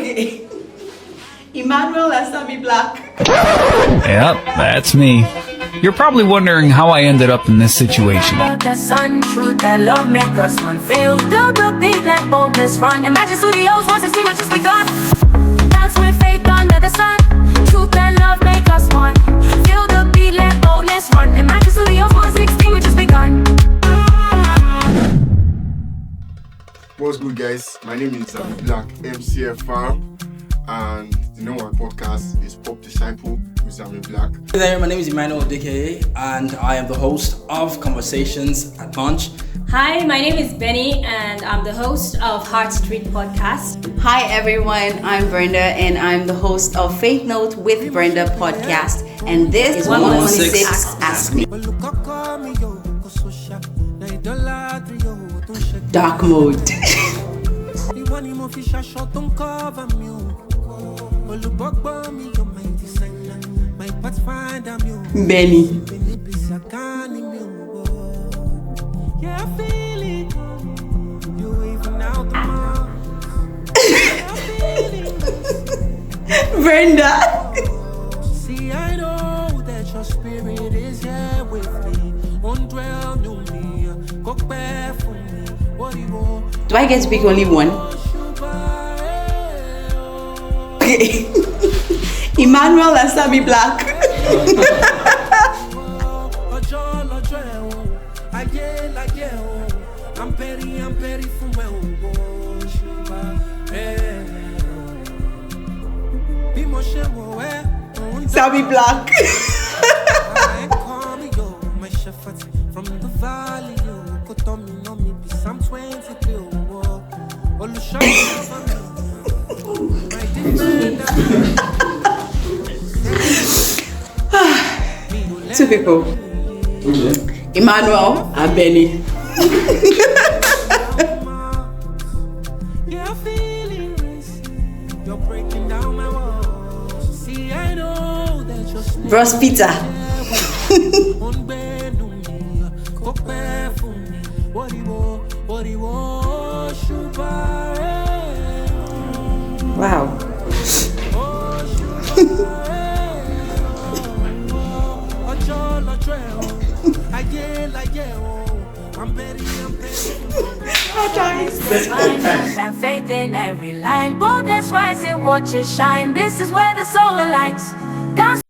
Okay. Emmanuel Asami Black. Yep, that's me. You're probably wondering how I ended up in this situation. The sun, truth, that love make us unfilled. The beat like boldness run. Imagine studios, 116 was just begun. That's when faith under the sun. Truth and love make us one. Feel the beat like boldness run. Imagine studios, 116 was just begun. What's good, guys? My name is Black MCFR, and the name of my podcast is Pop Disciple with Zami Black. Hey there, my name is Emmanuel DKA, and I am the host of Conversations at Lunch. Hi, my name is Benny, and I'm the host of Heart Street Podcast. Hi everyone, I'm Brenda, and I'm the host of Faith Note with Brenda podcast. And this is 116AskMe. Dark mode. Benny. Brenda. See, I know that your spirit is here with me. Undwell new me, go back for me. What do you want? Do I get to pick only one? Okay. Emmanuel Asami Black. I'm petty for my own. Sami Black. From the valley, you could know me be some 23. Two people. Emmanuel and Benny. Bros Peter. Wow. And faith in every line. Boldness rising, watch it shine. This is where the soul aligns. Dance